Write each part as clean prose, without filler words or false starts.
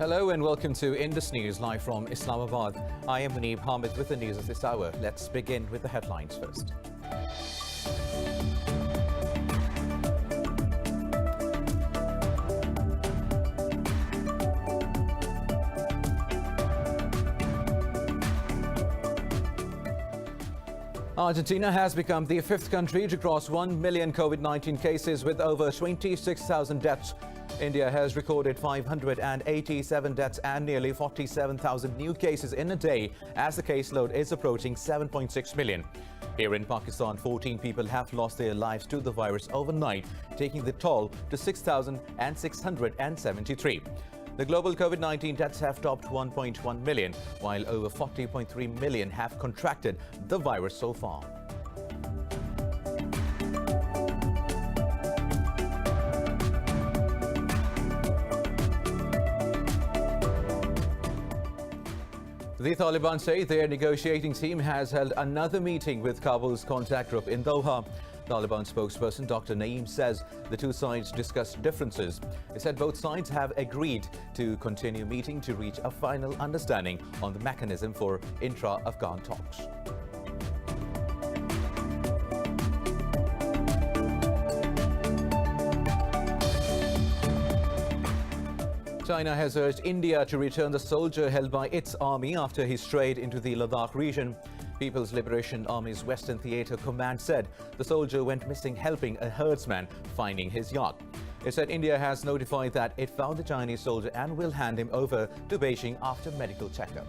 Hello and welcome to Indus News live from Islamabad. I am Mick Hamid with the news of this hour. Let's begin with the headlines first. Argentina has become the fifth country to cross 1 million COVID-19 cases with over 26,000 deaths. India has recorded 587 deaths and nearly 47,000 new cases in a day as the caseload is approaching 7.6 million. Here in Pakistan, 14 people have lost their lives to the virus overnight, taking the toll to 6,673. The global COVID-19 deaths have topped 1.1 million, while over 40.3 million have contracted the virus so far. The Taliban say their negotiating team has held another meeting with Kabul's contact group in Doha. Taliban spokesperson Dr. Naeem says the two sides discussed differences. He said both sides have agreed to continue meeting to reach a final understanding on the mechanism for intra-Afghan talks. China has urged India to return the soldier held by its army after he strayed into the Ladakh region. People's Liberation Army's Western Theatre Command said the soldier went missing helping a herdsman finding his yacht. It said India has notified that it found the Chinese soldier and will hand him over to Beijing after medical checkup.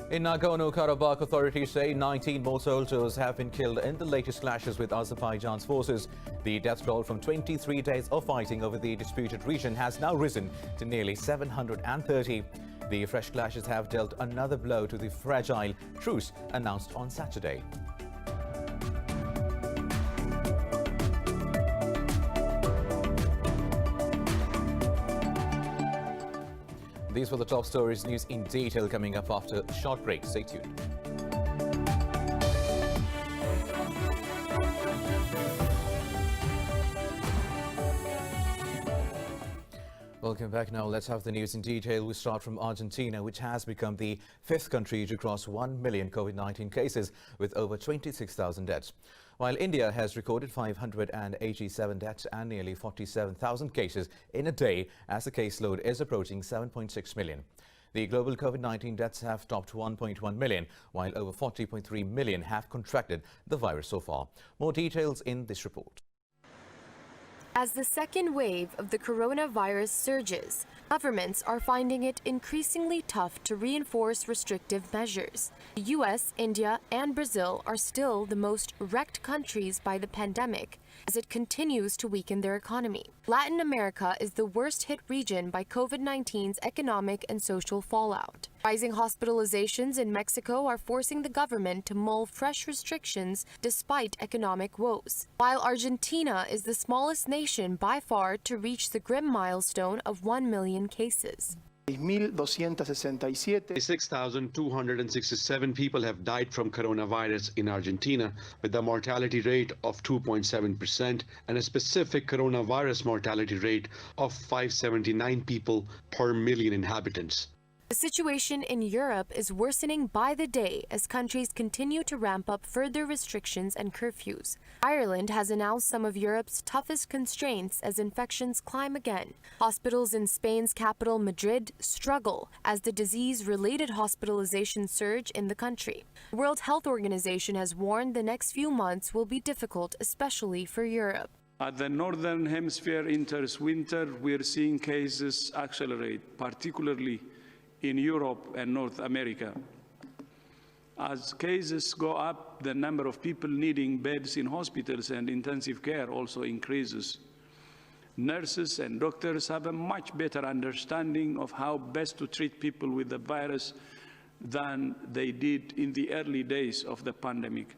In Nagorno-Karabakh, authorities say 19 more soldiers have been killed in the latest clashes with Azerbaijan's forces. The death toll from 23 days of fighting over the disputed region has now risen to nearly 730. The fresh clashes have dealt another blow to the fragile truce announced on Saturday. These were the top stories. News in detail coming up after a short break. Stay tuned. Welcome back. Now let's have the news in detail. We start from Argentina, which has become the fifth country to cross 1 million COVID-19 cases with over 26,000 deaths. While India has recorded 587 deaths and nearly 47,000 cases in a day as the caseload is approaching 7.6 million. The global COVID-19 deaths have topped 1.1 million, while over 40.3 million have contracted the virus so far. More details in this report. As the second wave of the coronavirus surges, governments are finding it increasingly tough to reinforce restrictive measures. The US, India, and Brazil are still the most wrecked countries by the pandemic as it continues to weaken their economy. Latin America is the worst hit region by COVID-19's economic and social fallout. Rising hospitalizations in Mexico are forcing the government to mull fresh restrictions despite economic woes. While Argentina is the smallest nation by far to reach the grim milestone of 1 million cases. 6,267 people have died from coronavirus in Argentina, with a mortality rate of 2.7% and a specific coronavirus mortality rate of 579 people per million inhabitants. The situation in Europe is worsening by the day as countries continue to ramp up further restrictions and curfews. Ireland has announced some of Europe's toughest constraints as infections climb again. Hospitals in Spain's capital, Madrid, struggle as the disease-related hospitalization surge in the country. The World Health Organization has warned the next few months will be difficult, especially for Europe. As the Northern Hemisphere enters winter, we're seeing cases accelerate, particularly in Europe and North America. As cases go up, the number of people needing beds in hospitals and intensive care also increases. Nurses and doctors have a much better understanding of how best to treat people with the virus than they did in the early days of the pandemic.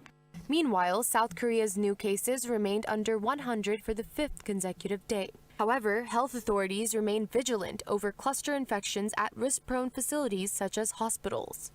Meanwhile, South Korea's new cases remained under 100 for the fifth consecutive day. However, health authorities remain vigilant over cluster infections at risk-prone facilities such as hospitals.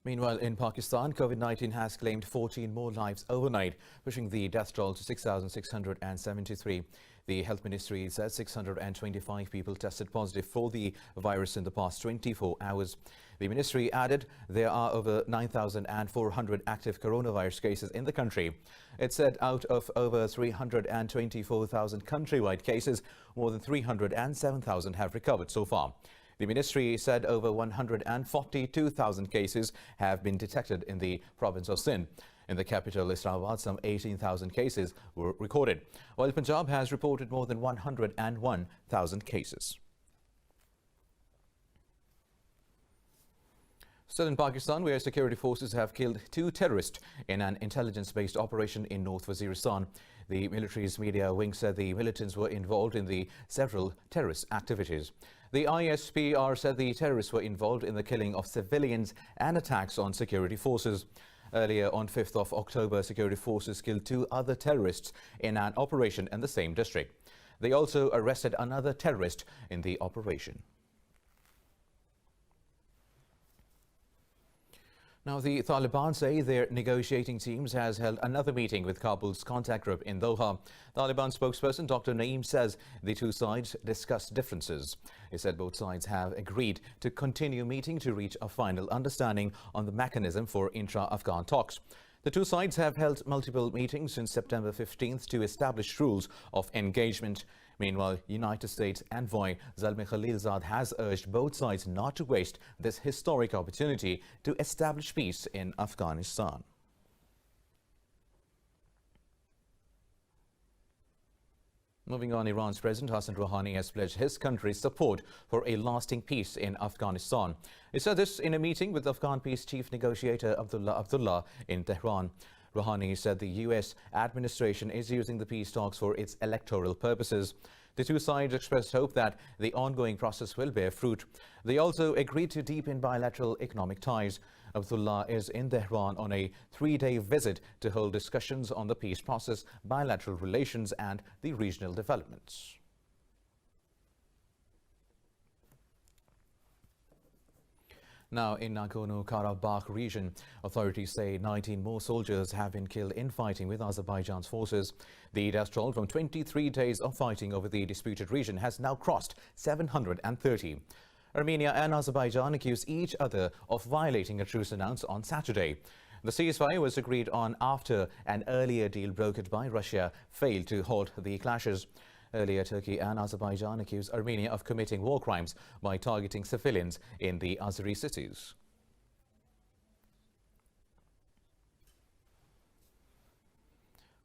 Meanwhile, in Pakistan, COVID-19 has claimed 14 more lives overnight, pushing the death toll to 6,673. The Health Ministry says 625 people tested positive for the virus in the past 24 hours. The ministry added there are over 9,400 active coronavirus cases in the country. It said out of over 324,000 countrywide cases, more than 307,000 have recovered so far. The ministry said over 142,000 cases have been detected in the province of Sindh. In the capital, Islamabad, some 18,000 cases were recorded, while Punjab has reported more than 101,000 cases. Still in Pakistan, where security forces have killed 2 terrorists in an intelligence-based operation in North Waziristan. The military's media wing said the militants were involved in the several terrorist activities. The ISPR said the terrorists were involved in the killing of civilians and attacks on security forces. Earlier on 5th of October, security forces killed 2 other terrorists in an operation in the same district. They also arrested another terrorist in the operation. Now, the Taliban say their negotiating teams has held another meeting with Kabul's contact group in Doha. Taliban spokesperson Dr. Naeem says the 2 sides discussed differences. He said both sides have agreed to continue meeting to reach a final understanding on the mechanism for intra-Afghan talks. The 2 sides have held multiple meetings since September 15th to establish rules of engagement. Meanwhile, United States envoy Zalmay Khalilzad has urged both sides not to waste this historic opportunity to establish peace in Afghanistan. Moving on, Iran's President Hassan Rouhani has pledged his country's support for a lasting peace in Afghanistan. He said this in a meeting with Afghan peace chief negotiator Abdullah in Tehran. Rouhani said the U.S. administration is using the peace talks for its electoral purposes. The 2 sides expressed hope that the ongoing process will bear fruit. They also agreed to deepen bilateral economic ties. Abdullah is in Tehran on a 3-day visit to hold discussions on the peace process, bilateral relations and the regional developments. Now, in Nagorno-Karabakh region, authorities say 19 more soldiers have been killed in fighting with Azerbaijan's forces. The death toll from 23 days of fighting over the disputed region has now crossed 730. Armenia and Azerbaijan accuse each other of violating a truce announced on Saturday. The ceasefire was agreed on after an earlier deal brokered by Russia failed to halt the clashes. Earlier, Turkey and Azerbaijan accused Armenia of committing war crimes by targeting civilians in the Azeri cities.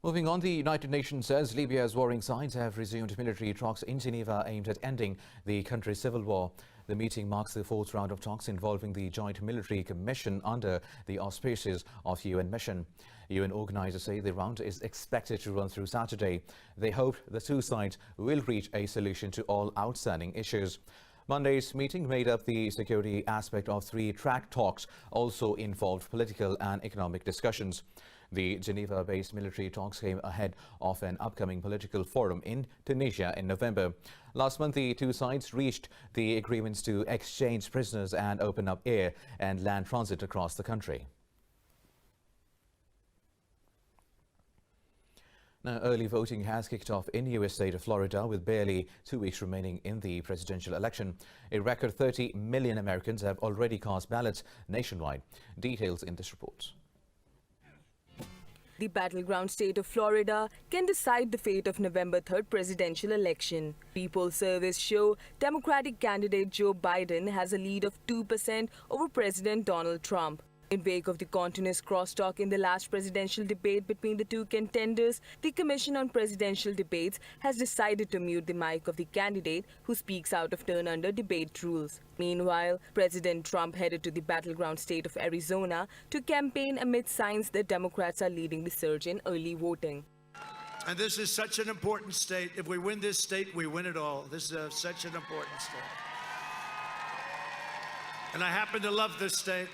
Moving on, the United Nations says Libya's warring sides have resumed military talks in Geneva aimed at ending the country's civil war. The meeting marks the 4th round of talks involving the Joint Military Commission under the auspices of UN mission. UN organizers say the round is expected to run through Saturday. They hope the 2 sides will reach a solution to all outstanding issues. Monday's meeting made up the security aspect of 3-track talks, also involved political and economic discussions. The Geneva-based military talks came ahead of an upcoming political forum in Tunisia in November. Last month, the 2 sides reached the agreements to exchange prisoners and open up air and land transit across the country. Now, early voting has kicked off in U.S. state of Florida with barely 2 weeks remaining in the presidential election. A record 30 million Americans have already cast ballots nationwide. Details in this report. The battleground state of Florida can decide the fate of November 3rd presidential election. Pre-poll surveys show Democratic candidate Joe Biden has a lead of 2% over President Donald Trump. In wake of the continuous crosstalk in the last presidential debate between the 2 contenders, the Commission on Presidential Debates has decided to mute the mic of the candidate who speaks out of turn under debate rules. Meanwhile, President Trump headed to the battleground state of Arizona to campaign amid signs that Democrats are leading the surge in early voting. And this is such an important state. If we win this state, we win it all. This is such an important state. And I happen to love this state.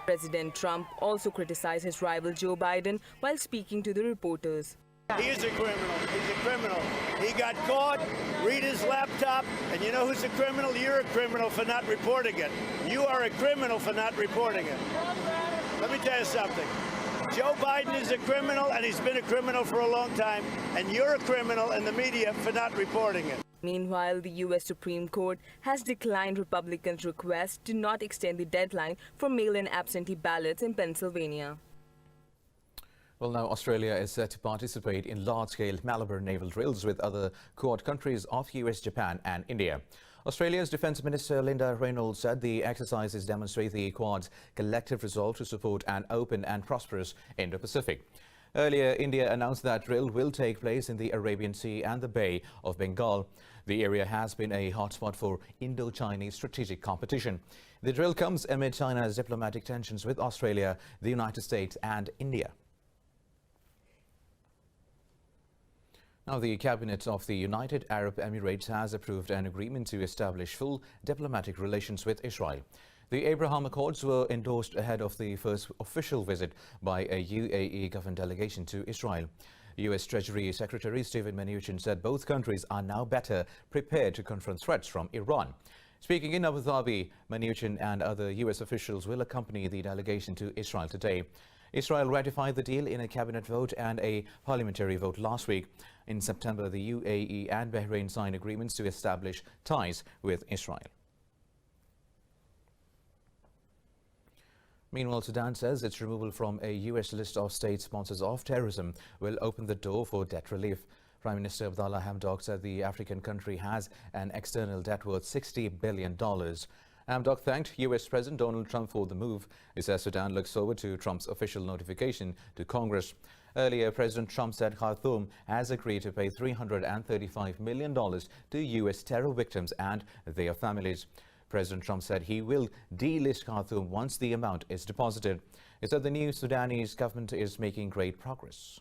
President Trump also criticized his rival Joe Biden while speaking to the reporters. He is a criminal. He's a criminal. He got caught, read his laptop, and you know who's a criminal? You're a criminal for not reporting it. You are a criminal for not reporting it. Let me tell you something. Joe Biden is a criminal, and he's been a criminal for a long time, and you're a criminal in the media for not reporting it. Meanwhile, the U.S. Supreme Court has declined Republicans' request to not extend the deadline for mail-in absentee ballots in Pennsylvania. Well, now Australia is set to participate in large-scale Malabar naval drills with other Quad countries of US, Japan and India. Australia's Defence Minister Linda Reynolds said the exercises demonstrate the Quad's collective resolve to support an open and prosperous Indo-Pacific. Earlier, India announced that drill will take place in the Arabian Sea and the Bay of Bengal. The area has been a hotspot for Indo-Chinese strategic competition. The drill comes amid China's diplomatic tensions with Australia, the United States and India. Now, the Cabinet of the United Arab Emirates has approved an agreement to establish full diplomatic relations with Israel. The Abraham Accords were endorsed ahead of the first official visit by a UAE government delegation to Israel. U.S. Treasury Secretary Steven Mnuchin said both countries are now better prepared to confront threats from Iran. Speaking in Abu Dhabi, Mnuchin and other U.S. officials will accompany the delegation to Israel today. Israel ratified the deal in a cabinet vote and a parliamentary vote last week. In September, the UAE and Bahrain signed agreements to establish ties with Israel. Meanwhile, Sudan says its removal from a U.S. list of state sponsors of terrorism will open the door for debt relief. Prime Minister Abdallah Hamdok said the African country has an external debt worth $60 billion. Hamdok thanked U.S. President Donald Trump for the move. He says Sudan looks forward to Trump's official notification to Congress. Earlier, President Trump said Khartoum has agreed to pay $335 million to U.S. terror victims and their families. President Trump said he will delist Khartoum once the amount is deposited. He said the new Sudanese government is making great progress.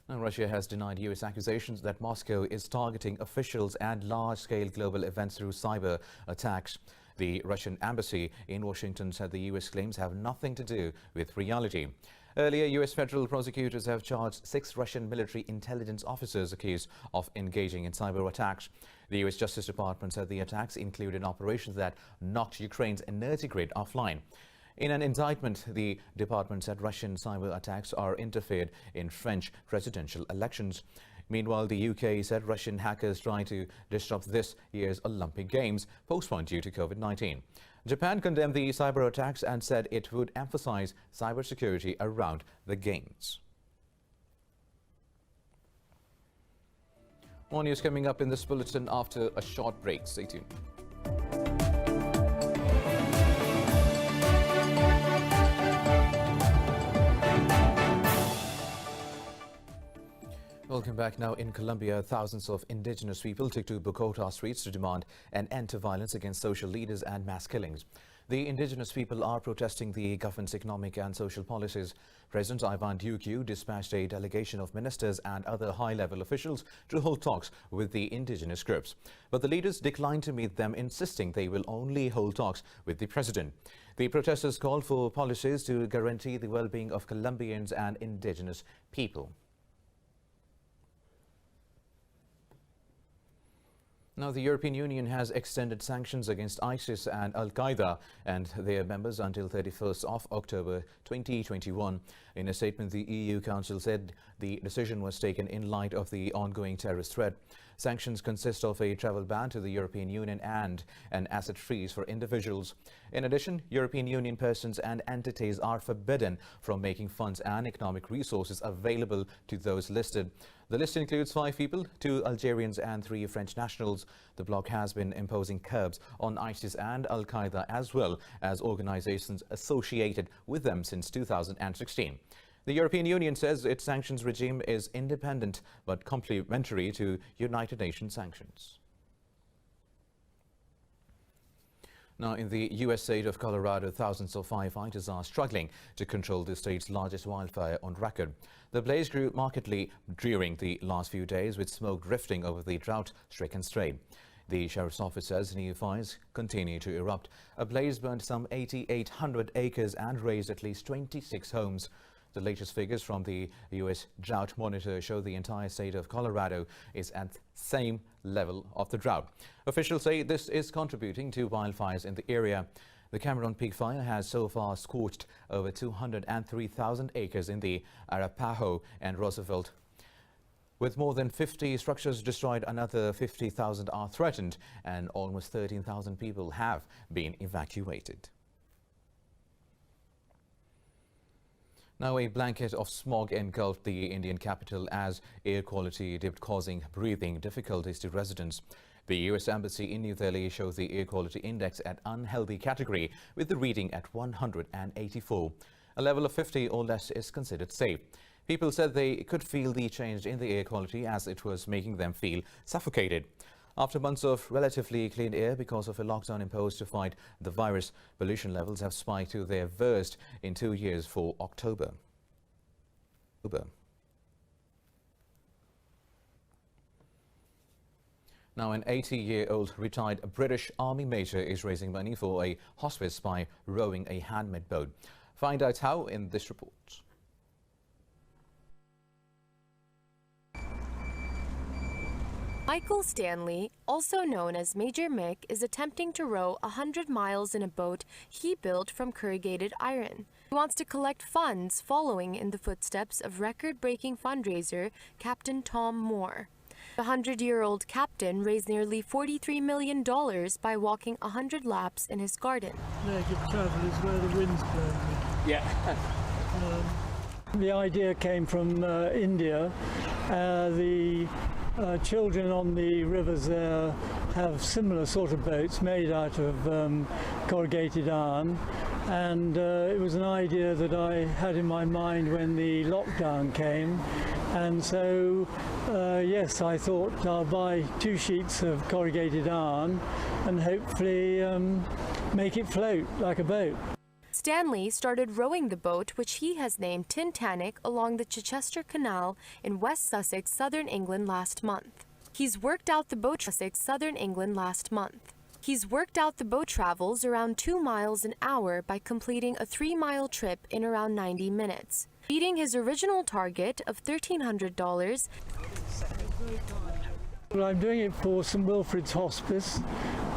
Now, Russia has denied U.S. accusations that Moscow is targeting officials and large-scale global events through cyber attacks. The Russian embassy in Washington said the U.S. claims have nothing to do with reality. Earlier, U.S. federal prosecutors have charged 6 Russian military intelligence officers accused of engaging in cyber attacks. The U.S. Justice Department said the attacks included operations that knocked Ukraine's energy grid offline. In an indictment, the department said Russian cyber attacks are interfered in French presidential elections. Meanwhile, the UK said Russian hackers tried to disrupt this year's Olympic Games, postponed due to COVID-19. Japan condemned the cyber attacks and said it would emphasize cybersecurity around the Games. More news coming up in this bulletin after a short break. Stay tuned. Welcome back. Now, in Colombia, thousands of indigenous people took to Bogota streets to demand an end to violence against social leaders and mass killings. The indigenous people are protesting the government's economic and social policies. President Ivan Duque dispatched a delegation of ministers and other high-level officials to hold talks with the indigenous groups. But the leaders declined to meet them, insisting they will only hold talks with the president. The protesters called for policies to guarantee the well-being of Colombians and indigenous people. Now, the European Union has extended sanctions against ISIS and Al-Qaeda and their members until 31st of October 2021. In a statement, the EU Council said the decision was taken in light of the ongoing terrorist threat. Sanctions consist of a travel ban to the European Union and an asset freeze for individuals. In addition, European Union persons and entities are forbidden from making funds and economic resources available to those listed. The list includes 5 people, 2 Algerians and 3 French nationals. The bloc has been imposing curbs on ISIS and Al-Qaeda as well as organizations associated with them since 2016. The European Union says its sanctions regime is independent but complementary to United Nations sanctions. Now, in the U.S. state of Colorado, thousands of firefighters are struggling to control the state's largest wildfire on record. The blaze grew markedly during the last few days, with smoke drifting over the drought-stricken state. The sheriff's office says new fires continue to erupt. A blaze burned some 8,800 acres and razed at least 26 homes. The latest figures from the U.S. Drought Monitor show the entire state of Colorado is at the same level of the drought. Officials say this is contributing to wildfires in the area. The Cameron Peak fire has so far scorched over 203,000 acres in the Arapahoe and Roosevelt. With more than 50 structures destroyed, another 50,000 are threatened and almost 13,000 people have been evacuated. Now, a blanket of smog engulfed the Indian capital as air quality dipped, causing breathing difficulties to residents. The U.S. Embassy in New Delhi shows the air quality index at unhealthy category, with the reading at 184. A level of 50 or less is considered safe. People said they could feel the change in the air quality as it was making them feel suffocated. After months of relatively clean air because of a lockdown imposed to fight the virus, pollution levels have spiked to their worst in 2 years for October. Now, an 80-year-old retired British Army major is raising money for a hospice by rowing a handmade boat. Find out how in this report. Michael Stanley, also known as Major Mick, is attempting to row 100 miles in a boat he built from corrugated iron. He wants to collect funds following in the footsteps of record-breaking fundraiser Captain Tom Moore. The 100-year-old captain raised nearly $43 million by walking 100 laps in his garden. Naked travel is where the wind's blowing. Yeah. The idea came from India. The children on the rivers there have similar sort of boats made out of corrugated iron, and it was an idea that I had in my mind when the lockdown came, and so yes, I thought I'll buy 2 sheets of corrugated iron and hopefully make it float like a boat. Stanley started rowing the boat, which he has named Titanic, along the Chichester Canal in West Sussex, southern England last month. He's worked out the boat travels around 2 miles an hour by completing a 3-mile trip in around 90 minutes, beating his original target of $1,300. Well, I'm doing it for St Wilfrid's Hospice.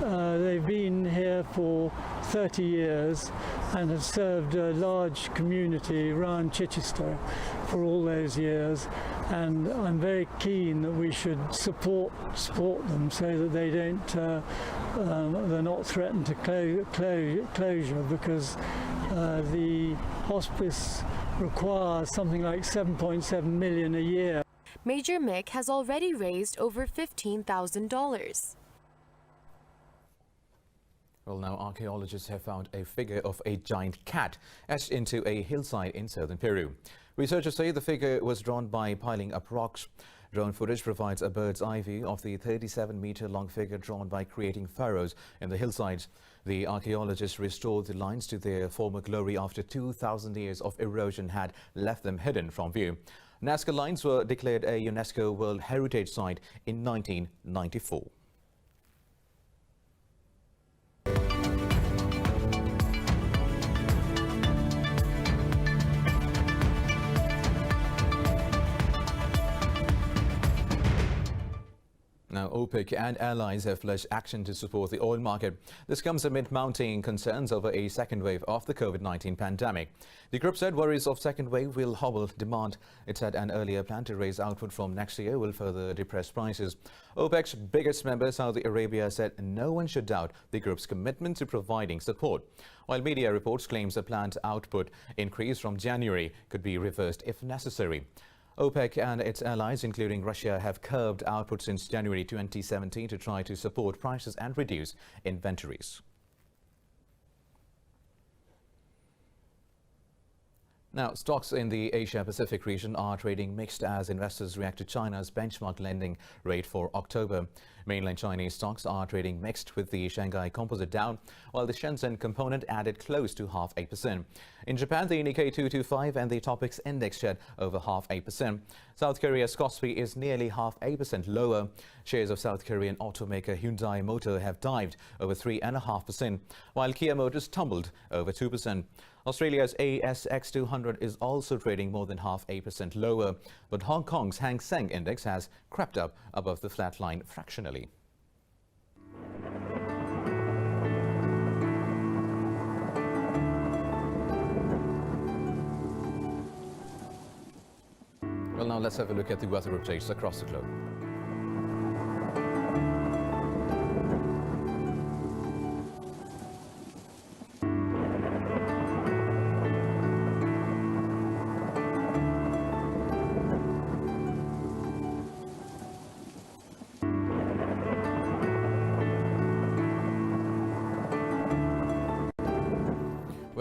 They've been here for 30 years and have served a large community around Chichester for all those years, and I'm very keen that we should support them so that they don't they're not threatened to closure, because the hospice requires something like $7.7 million a year. Major Mick has already raised over $15,000. Well, now archaeologists have found a figure of a giant cat etched into a hillside in southern Peru. Researchers say the figure was drawn by piling up rocks. Drone footage provides a bird's eye view of the 37-meter-long figure drawn by creating furrows in the hillsides. The archaeologists restored the lines to their former glory after 2,000 years of erosion had left them hidden from view. Nazca lines were declared a UNESCO World Heritage Site in 1994. Now, OPEC and airlines have pledged action to support the oil market. This comes amid mounting concerns over a second wave of the COVID-19 pandemic. The group said worries of second wave will hobble demand. It said an earlier plan to raise output from next year will further depress prices. OPEC's biggest member, Saudi Arabia, said no one should doubt the group's commitment to providing support, while media reports claims a planned output increase from January could be reversed if necessary. OPEC and its allies, including Russia, have curbed output since January 2017 to try to support prices and reduce inventories. Now, stocks in the Asia-Pacific region are trading mixed as investors react to China's benchmark lending rate for October. Mainland Chinese stocks are trading mixed, with the Shanghai Composite down, while the Shenzhen component added close to 0.5%. In Japan, the Nikkei 225 and the Topix index shed over 0.5%. South Korea's Kospi is nearly 0.5% lower. Shares of South Korean automaker Hyundai Motor have dived over 3.5%, while Kia Motors tumbled over 2%. Australia's ASX 200 is also trading more than 0.5% lower, but Hong Kong's Hang Seng index has crept up above the flat line fractionally. Well, now let's have a look at the weather updates across the globe.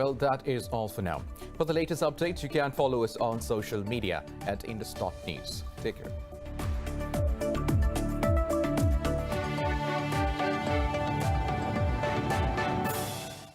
Well, that is all for now. For the latest updates, you can follow us on social media at Indus.News. Take care.